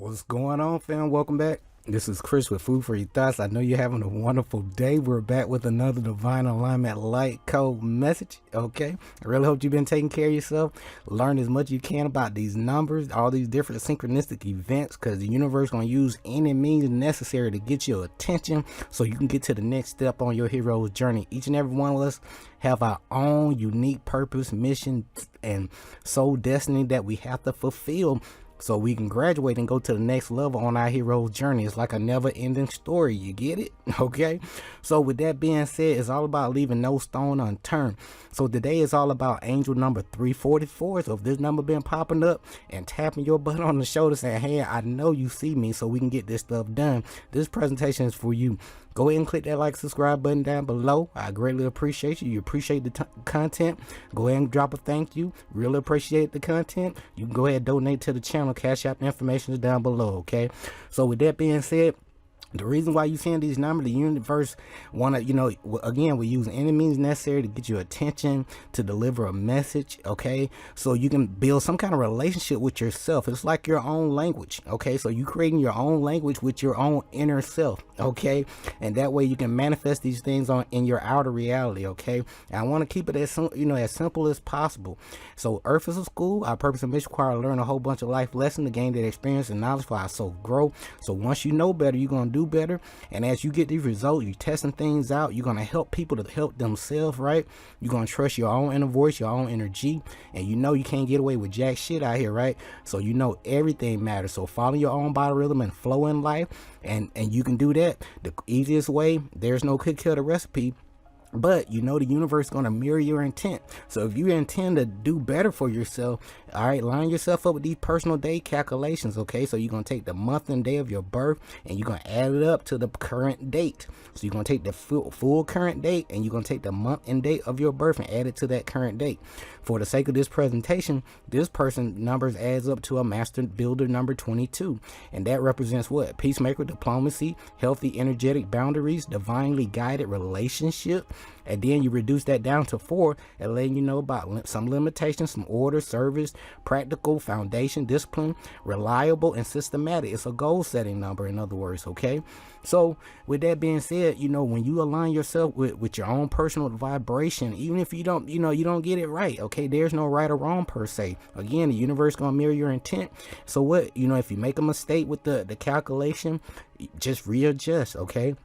What's going on, fam? Welcome back. This is Chris with Food for Your Thoughts. I know you're having a wonderful day. We're back with another Divine Alignment Light Code message. Okay, I really hope you've been taking care of yourself. Learn as much as you can about these numbers, all these different synchronistic events, because the universe going to use any means necessary to get your attention so you can get to the next step on your hero's journey. Each and every one of us have our own unique purpose, mission, and soul destiny that we have to fulfill so we can graduate and go to the next level on our hero's journey. It's like a never-ending story. You get it? Okay. So with that being said, it's all about leaving no stone unturned. So today is all about angel number 344. So if this number been popping up and tapping your butt on the shoulder saying, hey, I know you see me, so we can get this stuff done, this presentation is for you. Go ahead and click that like, subscribe button down below. I greatly appreciate you. You appreciate the content. Go ahead and drop a thank you. Really appreciate the content. You can go ahead and donate to the channel. Cash App information is down below, okay? So with that being said, the reason why you seeing these numbers, the universe want to, again, we use any means necessary to get your attention, to deliver a message, okay? So you can build some kind of relationship with yourself. It's like your own language, okay? So you creating your own language with your own inner self, okay? And that way you can manifest these things in your outer reality, okay? And I want to keep it as simple as possible. So Earth is a school. Our purpose and mission require to learn a whole bunch of life lessons to gain that experience and knowledge for our soul grow. So once you know better, you're going to do better. And as you get these results, you're testing things out, you're going to help people to help themselves, right? You're going to trust your own inner voice, your own energy, and you can't get away with jack shit out here, right? So everything matters. So follow your own body rhythm and flow in life, and you can do that the easiest way. There's no cookie cutter recipe, but the universe is going to mirror your intent. So if you intend to do better for yourself, all right, line yourself up with these personal day calculations, okay? So you're going to take the month and day of your birth and you're going to add it up to the current date. So you're going to take the full current date and you're going to take the month and date of your birth and add it to that current date. For the sake of this presentation, this person numbers adds up to a master builder number 22. And that represents what? Peacemaker, diplomacy, healthy, energetic boundaries, divinely guided relationship. And then you reduce that down to 4 and letting you know about some limitations, some order, service, practical, foundation, discipline, reliable, and systematic. It's a goal setting number, in other words, okay? So with that being said, when you align yourself with your own personal vibration, even if you don't, you don't get it right, okay? There's no right or wrong per se. Again, the universe going to mirror your intent. So what, if you make a mistake with the calculation, just readjust, okay?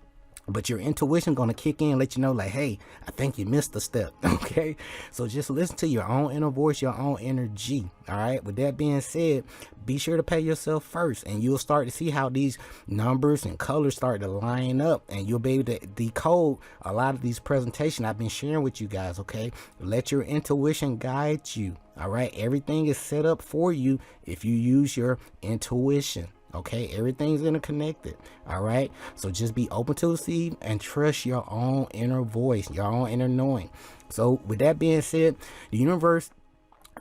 But your intuition going to kick in and let you know, like, hey, I think you missed a step, okay? So just listen to your own inner voice, your own energy, all right? With that being said, be sure to pay yourself first, and you'll start to see how these numbers and colors start to line up, and you'll be able to decode a lot of these presentations I've been sharing with you guys, okay? Let your intuition guide you, all right? Everything is set up for you if you use your intuition. Okay, everything's interconnected. All right, so just be open to receive and trust your own inner voice, your own inner knowing. So with that being said, the universe,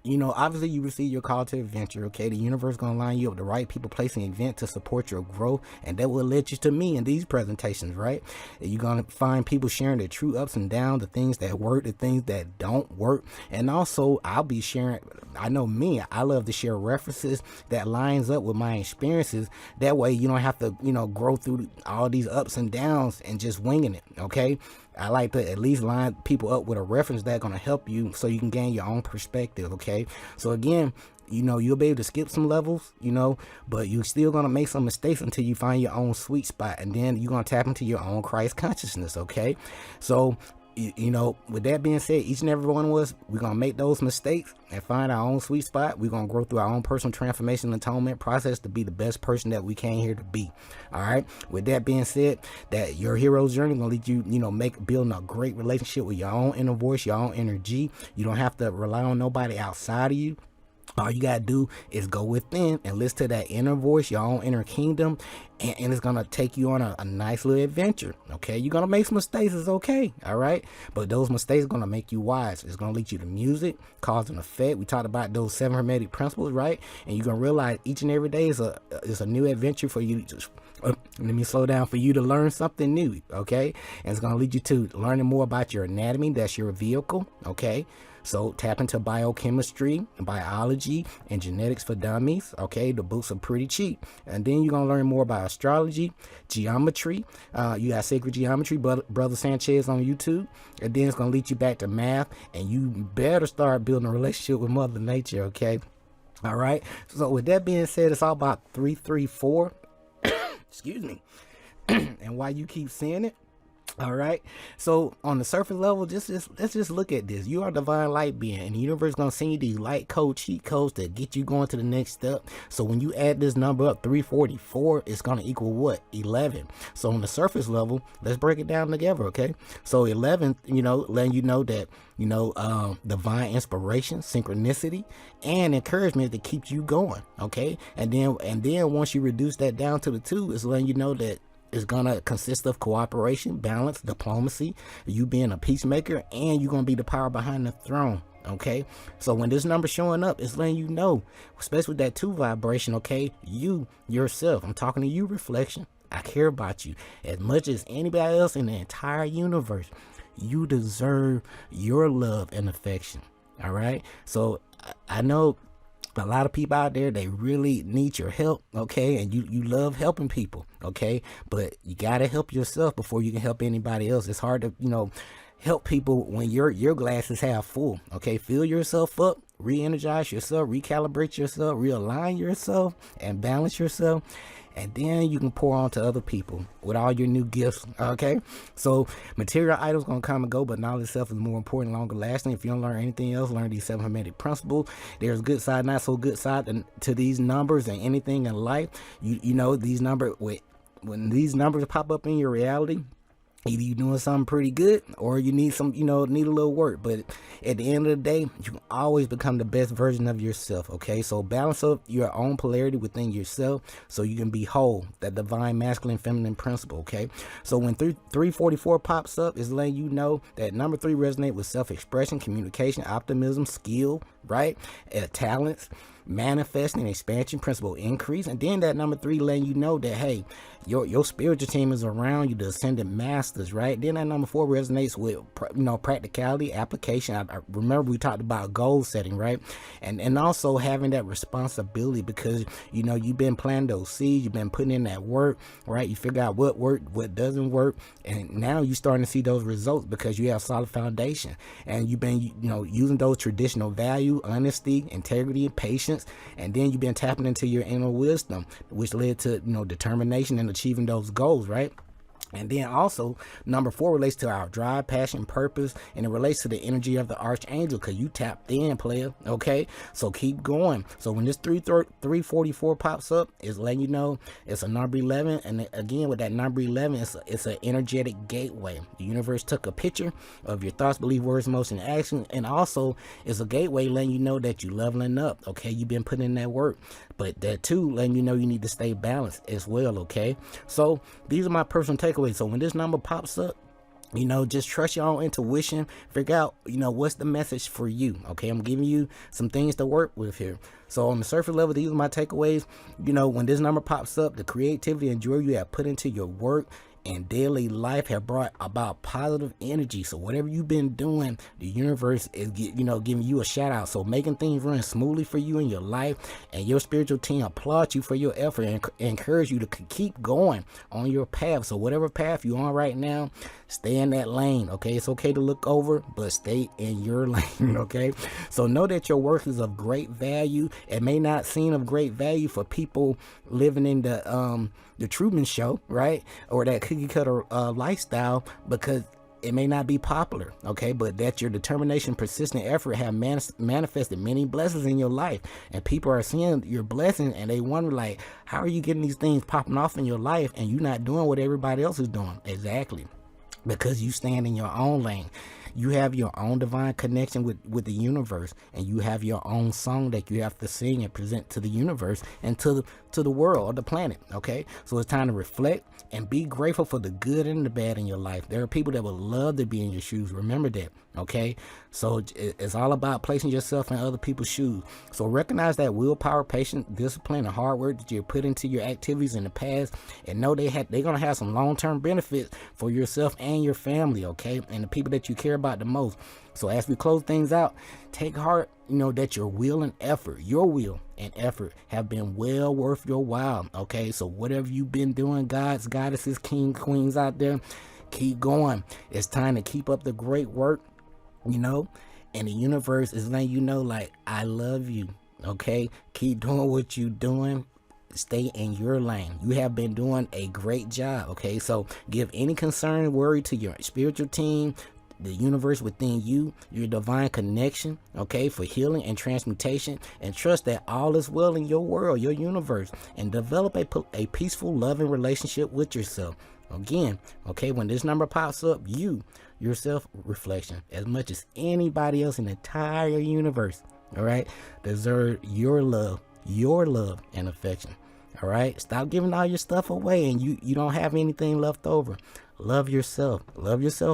obviously you receive your call to adventure, okay? The universe is going to line you up with the right people, place, and event to support your growth, and that will lead you to me in these presentations, right? And you're going to find people sharing their true ups and downs, the things that work, the things that don't work, and also I'll be sharing, I know me, I love to share references that lines up with my experiences. That way you don't have to, grow through all these ups and downs and just winging it, okay? I like to at least line people up with a reference that's going to help you so you can gain your own perspective, okay? So again, you'll be able to skip some levels, but you're still going to make some mistakes until you find your own sweet spot, and then you're going to tap into your own Christ consciousness, okay? So with that being said, each and every one of us, we're going to make those mistakes and find our own sweet spot. We're going to grow through our own personal transformation and atonement process to be the best person that we came here to be. All right. With that being said, that your hero's journey going to lead you, building a great relationship with your own inner voice, your own energy. You don't have to rely on nobody outside of you. All you gotta do is go within and listen to that inner voice, your own inner kingdom, and it's gonna take you on a nice little adventure, okay? You're gonna make some mistakes, it's okay, all right? But those mistakes are gonna make you wise. It's gonna lead you to music, cause and effect. We talked about those 7 hermetic principles, right? And you're gonna realize each and every day is a new adventure for you to let me slow down, for you to learn something new, okay? And it's gonna lead you to learning more about your anatomy. That's your vehicle, okay? So tap into biochemistry, biology, and genetics for dummies. Okay, the books are pretty cheap. And then you're gonna learn more about astrology, geometry. You got Sacred Geometry, Brother Sanchez on YouTube. And then it's gonna lead you back to math, and you better start building a relationship with Mother Nature. Okay. All right. So with that being said, it's all about 334. Excuse me. And why you keep seeing it. All right. So on the surface level, let's just look at this. You are a divine light being, and the universe is gonna send you these light code cheat codes to get you going to the next step. So when you add this number up, 344, it's gonna equal what? 11. So on the surface level, let's break it down together. Okay. So 11, letting you know that divine inspiration, synchronicity, and encouragement to keep you going. Okay. And then once you reduce that down to the 2, it's letting you know that it's gonna consist of cooperation, balance, diplomacy, you being a peacemaker, and you're gonna be the power behind the throne. Okay, so when this number showing up, it's letting you know, especially with that 2 vibration. Okay, you yourself, I'm talking to you, reflection. I care about you as much as anybody else in the entire universe. You deserve your love and affection. All right, so I know a lot of people out there, they really need your help. Okay, and you love helping people. Okay, but you gotta help yourself before you can help anybody else. It's hard to help people when your glass is half full. Okay, fill yourself up, re-energize yourself, recalibrate yourself, realign yourself, and balance yourself, and then you can pour on to other people with all your new gifts. Okay, so material items gonna come and go, but knowledge itself is more important, longer lasting. If you don't learn anything else, learn these 7 hermetic principles. There's good side, not so good side to these numbers and anything in life. These numbers, when these numbers pop up in your reality, either you're doing something pretty good or you need need a little work. But at the end of the day, you can always become the best version of yourself. Okay, so balance up your own polarity within yourself so you can be whole, that divine masculine feminine principle. Okay, so when 344 pops up, it's letting you know that number 3 resonate with self-expression, communication, optimism, skill, right, talents, manifesting, expansion, principle increase. And then that number 3 letting you know that, hey, your spiritual team is around you, the ascended masters, right? Then that number 4 resonates with practicality, application. I remember we talked about goal setting, right? And also having that responsibility, because you've been planting those seeds, you've been putting in that work, right? You figure out what worked, what doesn't work, and now you're starting to see those results because you have solid foundation, and you've been using those traditional value, honesty, integrity, patience, and then you've been tapping into your inner wisdom, which led to determination and achieving those goals, right? And then also number 4 relates to our drive, passion, purpose, and it relates to the energy of the archangel, because you tapped in, player. Okay, so keep going. So when this 344 pops up, it's letting you know it's a number 11. And again, with that number 11, it's an energetic gateway. The universe took a picture of your thoughts, belief, words, emotion, action, and also it's a gateway letting you know that you're leveling up. Okay, you've been putting in that work, but that too letting you know you need to stay balanced as well. Okay, so these are my personal takeaways. So when this number pops up, just trust your own intuition. Figure out, what's the message for you. Okay, I'm giving you some things to work with here. So on the surface level, these are my takeaways. When this number pops up, the creativity and joy you have put into your work and daily life have brought about positive energy. So whatever you've been doing, the universe is giving you a shout out. So making things run smoothly for you in your life, and your spiritual team applaud you for your effort and encourage you to keep going on your path. So whatever path you're on right now, stay in that lane. Okay, it's okay to look over, but stay in your lane. Okay, so know that your work is of great value. It may not seem of great value for people living in the Truman Show, right, or that cookie cutter lifestyle, because it may not be popular. Okay, but that your determination, persistent effort have manifested many blessings in your life, and people are seeing your blessing and they wonder, like, how are you getting these things popping off in your life and you not doing what everybody else is doing? Exactly, because you stand in your own lane. You have your own divine connection with the universe, and you have your own song that you have to sing and present to the universe and to to the world or the planet. Okay, so it's time to reflect and be grateful for the good and the bad in your life. There are people that would love to be in your shoes. Remember that. Okay, so it's all about placing yourself in other people's shoes. So recognize that willpower, patience, discipline, and hard work that you put into your activities in the past, and know they're gonna have some long-term benefits for yourself and your family, okay, and the people that you care about the most. So as we close things out, take heart, that your will and effort, have been well worth your while. Okay, so whatever you've been doing, gods, goddesses, kings, queens out there, keep going. It's time to keep up the great work. And the universe is letting you know, like, I love you. Okay, keep doing what you're doing. Stay in your lane. You have been doing a great job. Okay, so give any concern, worry to your spiritual team, the universe within you, your divine connection, okay, for healing and transmutation, and trust that all is well in your world, your universe, and develop a peaceful, loving relationship with yourself. Again, okay, when this number pops up, your self-reflection, as much as anybody else in the entire universe, all right, deserve your love and affection. All right, stop giving all your stuff away and you don't have anything left over. Love yourself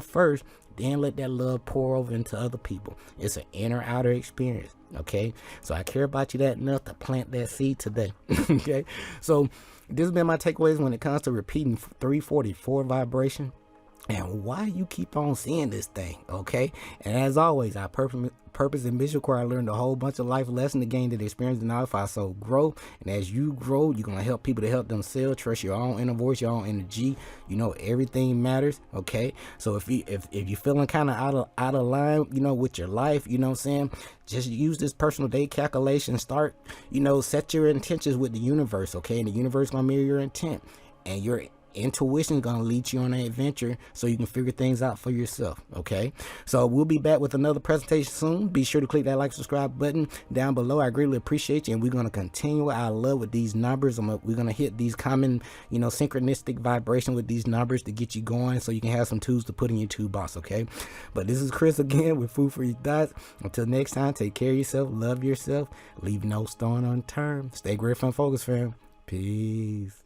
first, then let that love pour over into other people. It's an inner outer experience. Okay, so I care about you that enough to plant that seed today. Okay, so this has been my takeaways when it comes to repeating 344 vibration and why you keep on seeing this thing. Okay, and as always, our purpose and mission core, I learned a whole bunch of life lessons to gain that experience and if I so grow. And as you grow, you're gonna help people to help themselves. Trust your own inner voice, your own energy. Everything matters. Okay, so if you're feeling kind of out of line, with your life, what I'm saying, just use this personal day calculation. Start, set your intentions with the universe. Okay, and the universe gonna mirror your intent, and your intuition is gonna lead you on an adventure so you can figure things out for yourself. Okay, so we'll be back with another presentation soon. Be sure to click that like, subscribe button down below. I greatly appreciate you, and we're going to continue our love with these numbers. We're going to hit these common synchronistic vibration with these numbers to get you going so you can have some tools to put in your toolbox. Okay, but this is Chris again with Food for Your Thoughts. Until next time, take care of yourself, love yourself, leave no stone unturned, stay grateful and focused, fam. Peace.